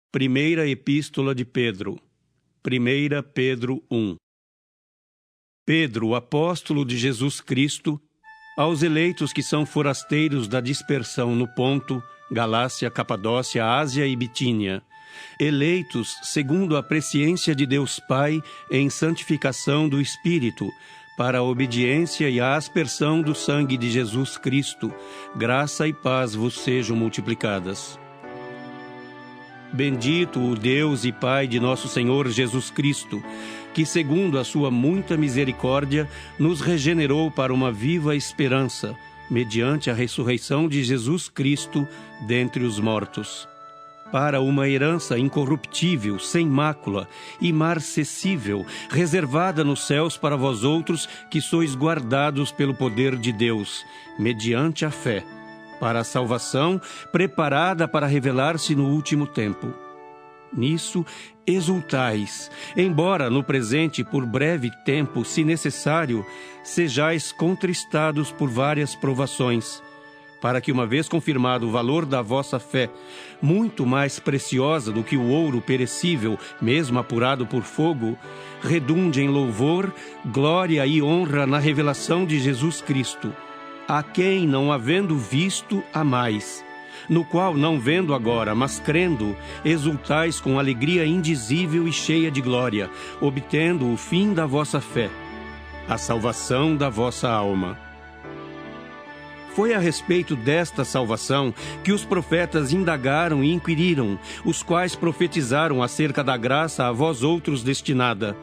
Primeira Epístola de Pedro. 1 Pedro 1. Pedro, apóstolo de Jesus Cristo, aos eleitos que são forasteiros da dispersão no Ponto, Galácia, Capadócia, Ásia e Bitínia, eleitos segundo a presciência de Deus Pai em santificação do Espírito, para a obediência e a aspersão do sangue de Jesus Cristo, graça e paz vos sejam multiplicadas. Bendito o Deus e Pai de nosso Senhor Jesus Cristo, que segundo a sua muita misericórdia nos regenerou para uma viva esperança, mediante a ressurreição de Jesus Cristo dentre os mortos, para uma herança incorruptível, sem mácula, imarcessível, reservada nos céus para vós outros que sois guardados pelo poder de Deus, mediante a fé, para a salvação preparada para revelar-se no último tempo. Nisso exultais, embora no presente por breve tempo, se necessário, sejais contristados por várias provações, para que, uma vez confirmado o valor da vossa fé, muito mais preciosa do que o ouro perecível, mesmo apurado por fogo, redunde em louvor, glória e honra na revelação de Jesus Cristo, a quem, não havendo visto, amais, no qual, não vendo agora, mas crendo, exultais com alegria indizível e cheia de glória, obtendo o fim da vossa fé, a salvação da vossa alma. Foi a respeito desta salvação que os profetas indagaram e inquiriram, os quais profetizaram acerca da graça a vós outros destinada,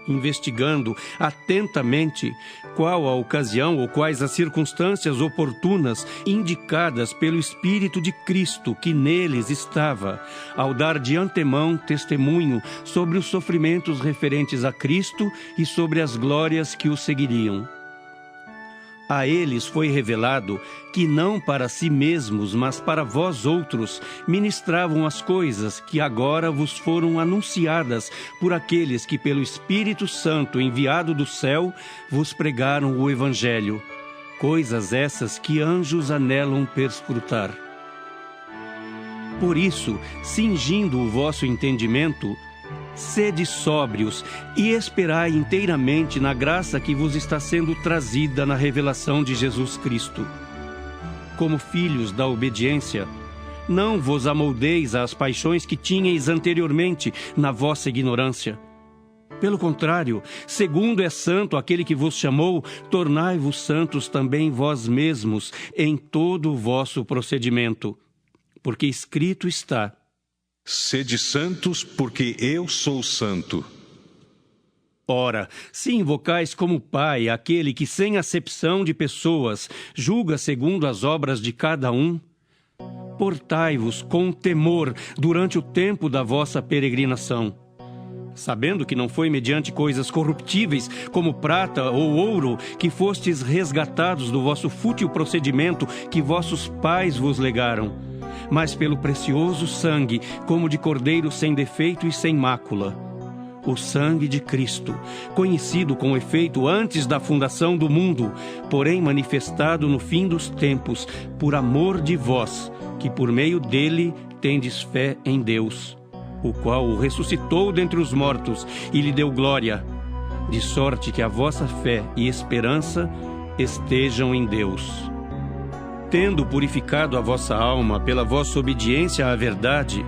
investigando atentamente qual a ocasião ou quais as circunstâncias oportunas indicadas pelo Espírito de Cristo que neles estava, ao dar de antemão testemunho sobre os sofrimentos referentes a Cristo e sobre as glórias que o seguiriam. A eles foi revelado que não para si mesmos, mas para vós outros, ministravam as coisas que agora vos foram anunciadas por aqueles que pelo Espírito Santo enviado do céu vos pregaram o Evangelho, coisas essas que anjos anelam perscrutar. Por isso, cingindo o vosso entendimento, sede sóbrios e esperai inteiramente na graça que vos está sendo trazida na revelação de Jesus Cristo. Como filhos da obediência, não vos amoldeis às paixões que tinhais anteriormente na vossa ignorância. Pelo contrário, segundo é santo aquele que vos chamou, tornai-vos santos também vós mesmos em todo o vosso procedimento. Porque escrito está: sede santos, porque eu sou santo. Ora, se invocais como Pai aquele que, sem acepção de pessoas, julga segundo as obras de cada um, portai-vos com temor durante o tempo da vossa peregrinação, sabendo que não foi mediante coisas corruptíveis, como prata ou ouro, que fostes resgatados do vosso fútil procedimento que vossos pais vos legaram, mas pelo precioso sangue, como de cordeiro sem defeito e sem mácula, o sangue de Cristo, conhecido com efeito antes da fundação do mundo, porém manifestado no fim dos tempos, por amor de vós, que por meio dele tendes fé em Deus, o qual o ressuscitou dentre os mortos e lhe deu glória, de sorte que a vossa fé e esperança estejam em Deus. Tendo purificado a vossa alma pela vossa obediência à verdade,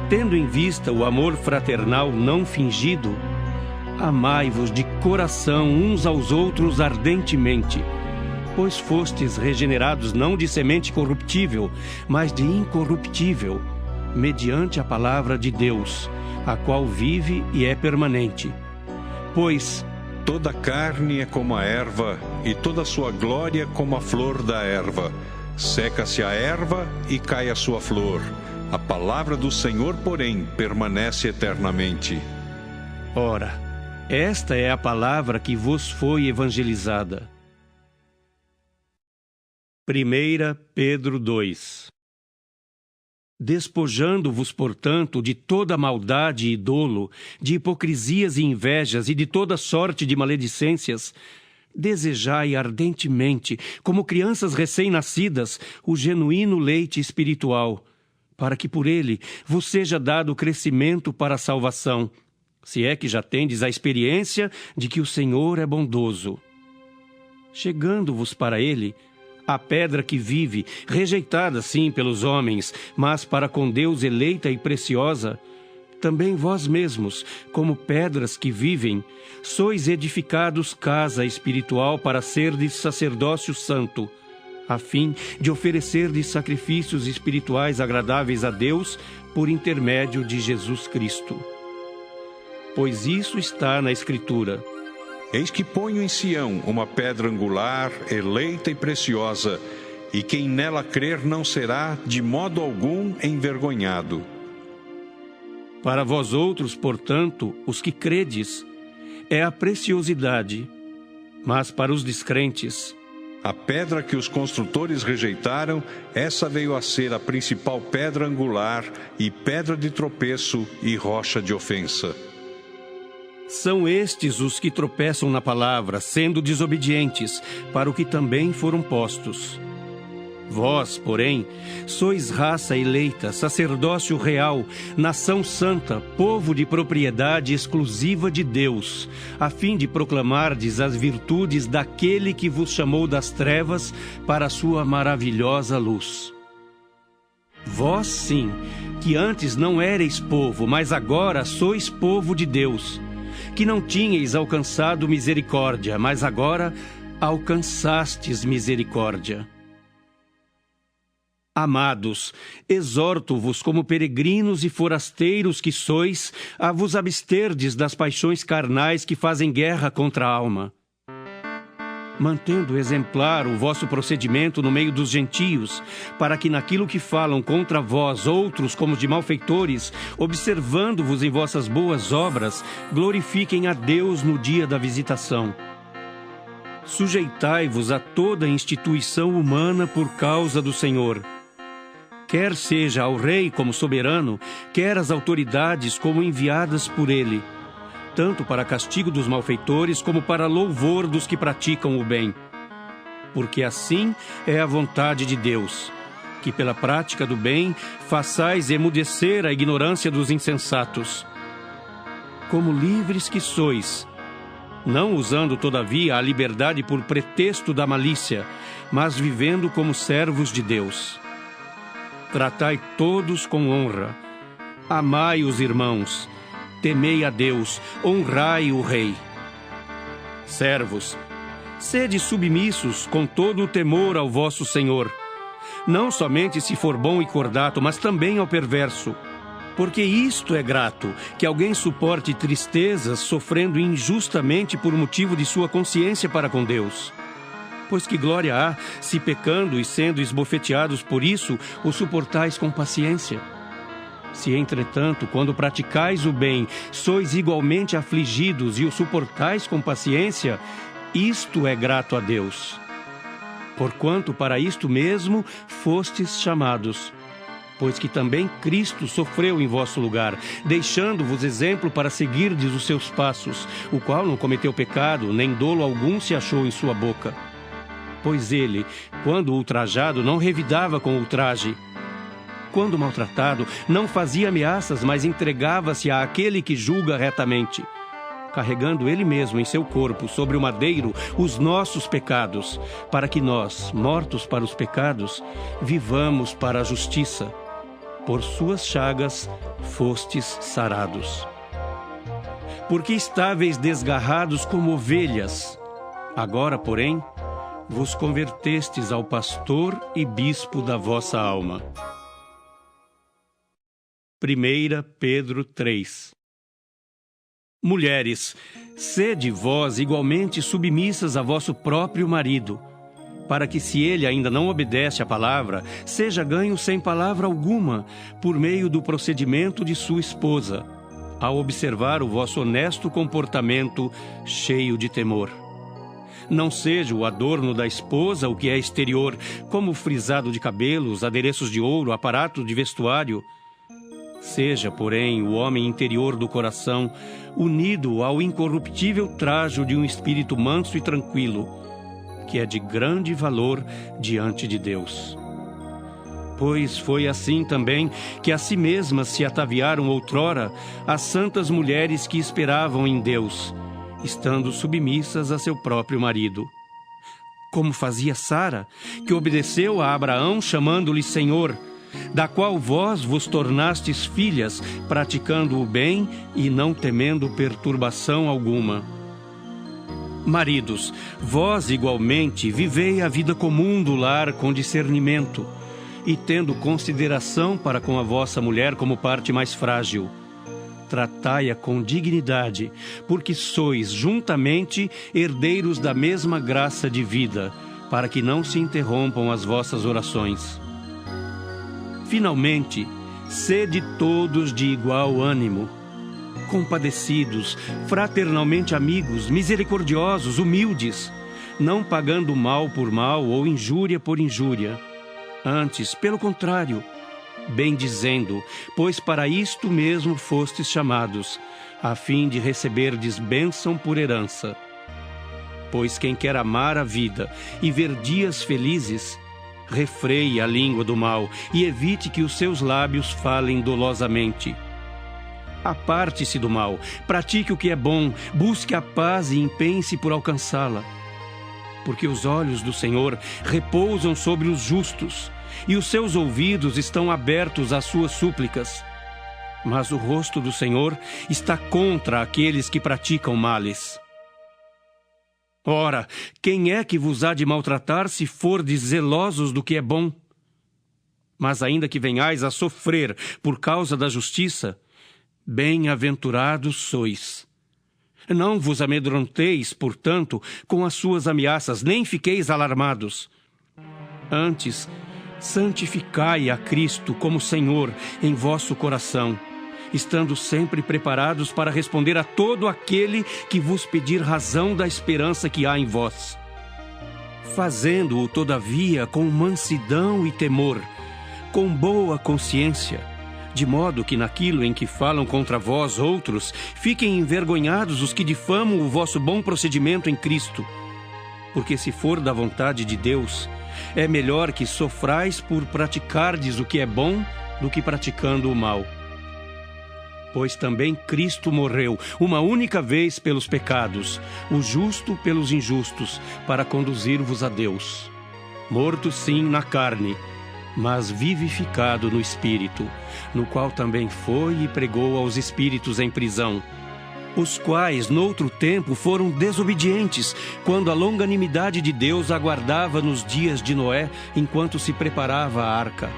tendo em vista o amor fraternal não fingido, amai-vos de coração uns aos outros ardentemente, pois fostes regenerados não de semente corruptível, mas de incorruptível, mediante a palavra de Deus, a qual vive e é permanente. Pois toda carne é como a erva, e toda a sua glória como a flor da erva. Seca-se a erva e cai a sua flor. A palavra do Senhor, porém, permanece eternamente. Ora, esta é a palavra que vos foi evangelizada. 1 Pedro 2. Despojando-vos, portanto, de toda maldade e dolo, de hipocrisias e invejas e de toda sorte de maledicências, desejai ardentemente, como crianças recém-nascidas, o genuíno leite espiritual, para que por ele vos seja dado crescimento para a salvação, se é que já tendes a experiência de que o Senhor é bondoso. Chegando-vos para ele, a pedra que vive, rejeitada sim pelos homens, mas para com Deus eleita e preciosa, também vós mesmos, como pedras que vivem, sois edificados casa espiritual para serdes sacerdócio santo, a fim de oferecerdes sacrifícios espirituais agradáveis a Deus por intermédio de Jesus Cristo. Pois isso está na Escritura: Eis que ponho em Sião uma pedra angular, eleita e preciosa, e quem nela crer não será, de modo algum, envergonhado. Para vós outros, portanto, os que credes, é a preciosidade, mas para os descrentes, a pedra que os construtores rejeitaram, essa veio a ser a principal pedra angular, e pedra de tropeço e rocha de ofensa. São estes os que tropeçam na palavra, sendo desobedientes, para o que também foram postos. Vós, porém, sois raça eleita, sacerdócio real, nação santa, povo de propriedade exclusiva de Deus, a fim de proclamardes as virtudes daquele que vos chamou das trevas para a sua maravilhosa luz. Vós, sim, que antes não éreis povo, mas agora sois povo de Deus, que não tinhais alcançado misericórdia, mas agora alcançastes misericórdia. Amados, exorto-vos como peregrinos e forasteiros que sois, a vos absterdes das paixões carnais que fazem guerra contra a alma, mantendo exemplar o vosso procedimento no meio dos gentios, para que naquilo que falam contra vós outros como de malfeitores, observando-vos em vossas boas obras, glorifiquem a Deus no dia da visitação. Sujeitai-vos a toda instituição humana por causa do Senhor, quer seja ao rei como soberano, quer às autoridades como enviadas por ele, tanto para castigo dos malfeitores como para louvor dos que praticam o bem. Porque assim é a vontade de Deus, que pela prática do bem façais emudecer a ignorância dos insensatos. Como livres que sois, não usando todavia a liberdade por pretexto da malícia, mas vivendo como servos de Deus. Tratai todos com honra, amai os irmãos, temei a Deus, honrai o Rei. Servos, sede submissos com todo o temor ao vosso Senhor, não somente se for bom e cordato, mas também ao perverso. Porque isto é grato, que alguém suporte tristezas, sofrendo injustamente por motivo de sua consciência para com Deus. Pois que glória há, se pecando e sendo esbofeteados por isso, o suportais com paciência. Se, entretanto, quando praticais o bem, sois igualmente afligidos e o suportais com paciência, isto é grato a Deus. Porquanto para isto mesmo fostes chamados, pois que também Cristo sofreu em vosso lugar, deixando-vos exemplo para seguirdes os seus passos, o qual não cometeu pecado, nem dolo algum se achou em sua boca. Pois ele, quando ultrajado, não revidava com ultraje. Quando maltratado, não fazia ameaças, mas entregava-se àquele que julga retamente, carregando ele mesmo em seu corpo, sobre o madeiro, os nossos pecados, para que nós, mortos para os pecados, vivamos para a justiça. Por suas chagas fostes sarados. Porque estáveis desgarrados como ovelhas, agora, porém, vos convertestes ao pastor e bispo da vossa alma. 1 Pedro 3. Mulheres, sede vós igualmente submissas a vosso próprio marido, para que, se ele ainda não obedece à palavra, seja ganho sem palavra alguma, por meio do procedimento de sua esposa, ao observar o vosso honesto comportamento cheio de temor. Não seja o adorno da esposa o que é exterior, como o frisado de cabelos, adereços de ouro, aparato de vestuário. Seja, porém, o homem interior do coração, unido ao incorruptível trajo de um espírito manso e tranquilo, que é de grande valor diante de Deus. Pois foi assim também que a si mesmas se ataviaram outrora as santas mulheres que esperavam em Deus, estando submissas a seu próprio marido. Como fazia Sara, que obedeceu a Abraão chamando-lhe Senhor, da qual vós vos tornastes filhas, praticando o bem e não temendo perturbação alguma. Maridos, vós igualmente vivei a vida comum do lar com discernimento, e tendo consideração para com a vossa mulher como parte mais frágil. Tratai-a com dignidade, porque sois juntamente herdeiros da mesma graça de vida, para que não se interrompam as vossas orações. Finalmente, sede todos de igual ânimo, compadecidos, fraternalmente amigos, misericordiosos, humildes, não pagando mal por mal ou injúria por injúria. Antes, pelo contrário, bendizendo, pois para isto mesmo fostes chamados, a fim de receberdes bênção por herança. Pois quem quer amar a vida e ver dias felizes, refreie a língua do mal e evite que os seus lábios falem dolosamente. Aparte-se do mal, pratique o que é bom, busque a paz e empenhe-se por alcançá-la. Porque os olhos do Senhor repousam sobre os justos, e os seus ouvidos estão abertos às suas súplicas. Mas o rosto do Senhor está contra aqueles que praticam males. Ora, quem é que vos há de maltratar se fordes zelosos do que é bom? Mas ainda que venhais a sofrer por causa da justiça, bem-aventurados sois. Não vos amedronteis, portanto, com as suas ameaças, nem fiqueis alarmados. Antes, santificai a Cristo como Senhor em vosso coração, estando sempre preparados para responder a todo aquele que vos pedir razão da esperança que há em vós. Fazendo-o, todavia, com mansidão e temor, com boa consciência, de modo que naquilo em que falam contra vós outros, fiquem envergonhados os que difamam o vosso bom procedimento em Cristo. Porque se for da vontade de Deus, é melhor que sofrais por praticardes o que é bom do que praticando o mal. Pois também Cristo morreu uma única vez pelos pecados, o justo pelos injustos, para conduzir-vos a Deus. Morto sim na carne, mas vivificado no Espírito, no qual também foi e pregou aos espíritos em prisão, os quais, noutro tempo, foram desobedientes, quando a longanimidade de Deus aguardava nos dias de Noé, enquanto se preparava a arca,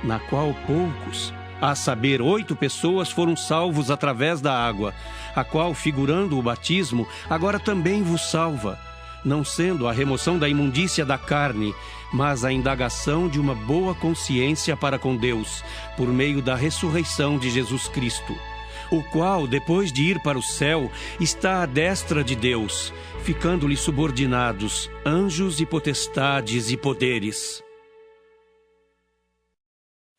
na qual poucos, a saber, 8 pessoas, foram salvos através da água, a qual, figurando o batismo, agora também vos salva, não sendo a remoção da imundícia da carne, mas a indagação de uma boa consciência para com Deus, por meio da ressurreição de Jesus Cristo, o qual, depois de ir para o céu, está à destra de Deus, ficando-lhe subordinados anjos e potestades e poderes.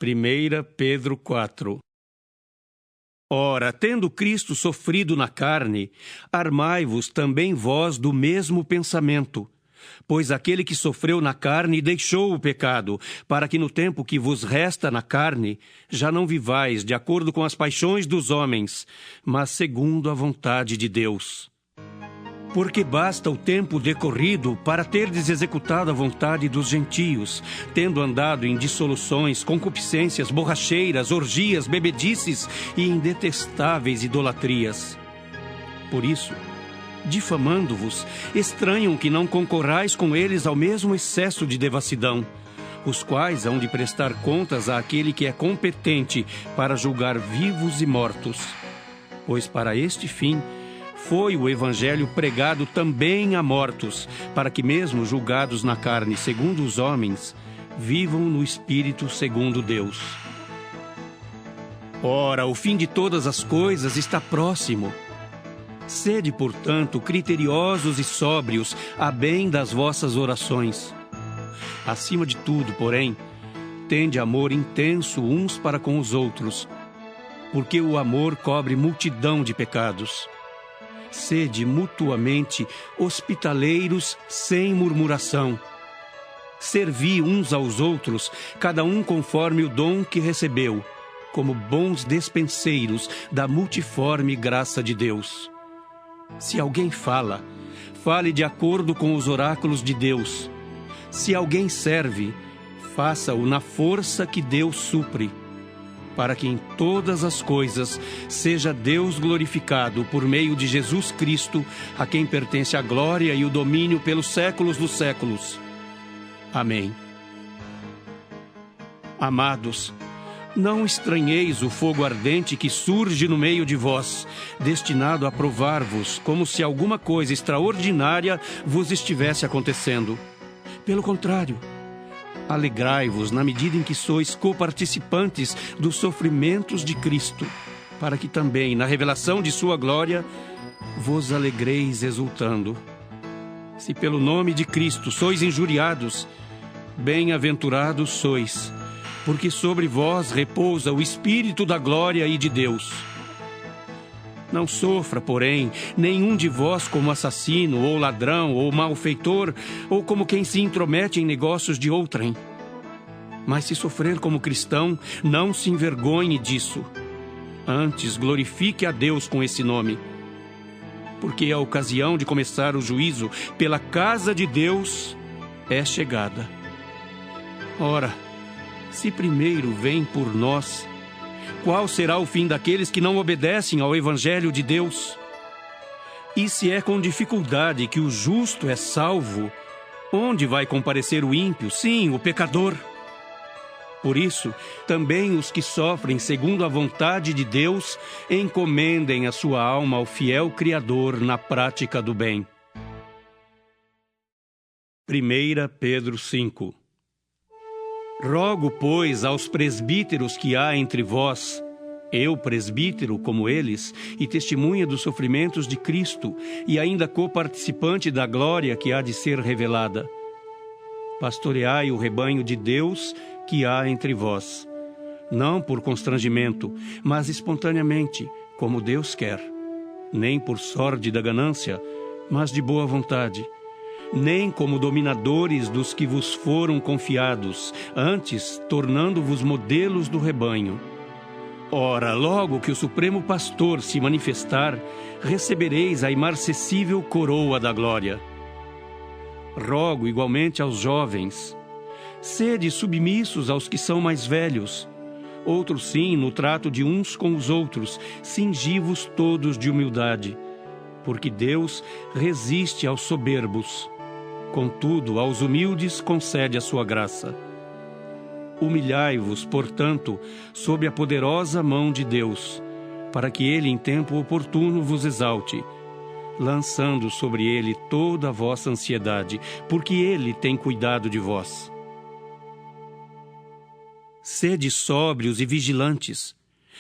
1 Pedro 4. Ora, tendo Cristo sofrido na carne, armai-vos também vós do mesmo pensamento. Pois aquele que sofreu na carne deixou o pecado, para que no tempo que vos resta na carne, já não vivais de acordo com as paixões dos homens, mas segundo a vontade de Deus. Porque basta o tempo decorrido para terdes executado a vontade dos gentios, tendo andado em dissoluções, concupiscências, borracheiras, orgias, bebedices e em detestáveis idolatrias. Por isso, difamando-vos, estranham que não concorrais com eles ao mesmo excesso de devassidão, os quais hão de prestar contas àquele que é competente para julgar vivos e mortos. Pois para este fim foi o Evangelho pregado também a mortos, para que mesmo julgados na carne segundo os homens, vivam no Espírito segundo Deus. Ora, o fim de todas as coisas está próximo. Sede, portanto, criteriosos e sóbrios, a bem das vossas orações. Acima de tudo, porém, tende amor intenso uns para com os outros, porque o amor cobre multidão de pecados. Sede mutuamente hospitaleiros sem murmuração. Servi uns aos outros, cada um conforme o dom que recebeu, como bons despenseiros da multiforme graça de Deus. Se alguém fala, fale de acordo com os oráculos de Deus. Se alguém serve, faça-o na força que Deus supre, para que em todas as coisas seja Deus glorificado por meio de Jesus Cristo, a quem pertence a glória e o domínio pelos séculos dos séculos. Amém. Amados, não estranheis o fogo ardente que surge no meio de vós, destinado a provar-vos, como se alguma coisa extraordinária vos estivesse acontecendo. Pelo contrário, alegrai-vos na medida em que sois coparticipantes dos sofrimentos de Cristo, para que também, na revelação de sua glória, vos alegreis exultando. Se pelo nome de Cristo sois injuriados, bem-aventurados sois, porque sobre vós repousa o Espírito da glória e de Deus. Não sofra, porém, nenhum de vós como assassino, ou ladrão, ou malfeitor, ou como quem se intromete em negócios de outrem. Mas se sofrer como cristão, não se envergonhe disso. Antes, glorifique a Deus com esse nome. Porque a ocasião de começar o juízo pela casa de Deus é chegada. Ora, se primeiro vem por nós, qual será o fim daqueles que não obedecem ao Evangelho de Deus? E se é com dificuldade que o justo é salvo, onde vai comparecer o ímpio, sim, o pecador? Por isso, também os que sofrem segundo a vontade de Deus, encomendem a sua alma ao fiel Criador na prática do bem. 1 Pedro 5. Rogo, pois, aos presbíteros que há entre vós, eu, presbítero, como eles, e testemunha dos sofrimentos de Cristo, e ainda coparticipante da glória que há de ser revelada. Pastoreai o rebanho de Deus que há entre vós, não por constrangimento, mas espontaneamente, como Deus quer, nem por sórdida ganância, mas de boa vontade, nem como dominadores dos que vos foram confiados, antes tornando-vos modelos do rebanho. Ora, logo que o Supremo Pastor se manifestar, recebereis a imarcessível coroa da glória. Rogo igualmente aos jovens, sede submissos aos que são mais velhos. Outros sim, no trato de uns com os outros, cingi-vos todos de humildade, porque Deus resiste aos soberbos. Contudo, aos humildes concede a sua graça. Humilhai-vos, portanto, sob a poderosa mão de Deus, para que ele em tempo oportuno vos exalte, lançando sobre ele toda a vossa ansiedade, porque ele tem cuidado de vós. Sede sóbrios e vigilantes.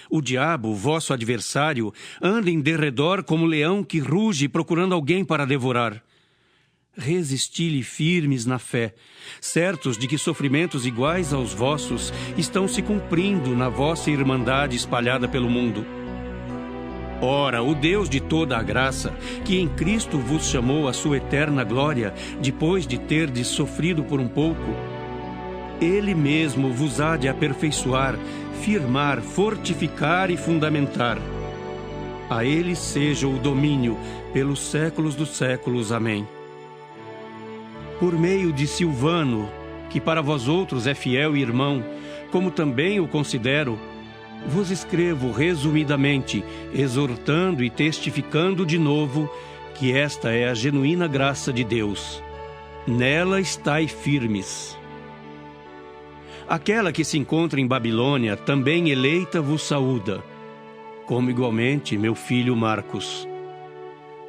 O diabo, vosso adversário, anda em derredor como leão que ruge procurando alguém para devorar. Resisti-lhe firmes na fé, certos de que sofrimentos iguais aos vossos estão se cumprindo na vossa irmandade espalhada pelo mundo. Ora, o Deus de toda a graça, que em Cristo vos chamou à sua eterna glória, depois de terdes sofrido por um pouco, Ele mesmo vos há de aperfeiçoar, firmar, fortificar e fundamentar. A Ele seja o domínio pelos séculos dos séculos. Amém. Por meio de Silvano, que para vós outros é fiel e irmão, como também o considero, vos escrevo resumidamente, exortando e testificando de novo que esta é a genuína graça de Deus. Nela estai firmes. Aquela que se encontra em Babilônia, também eleita, vos saúda, como igualmente meu filho Marcos.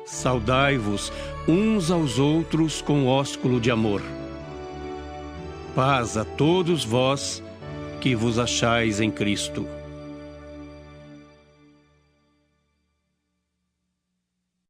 Saudai-vos uns aos outros com ósculo de amor. Paz a todos vós que vos achais em Cristo.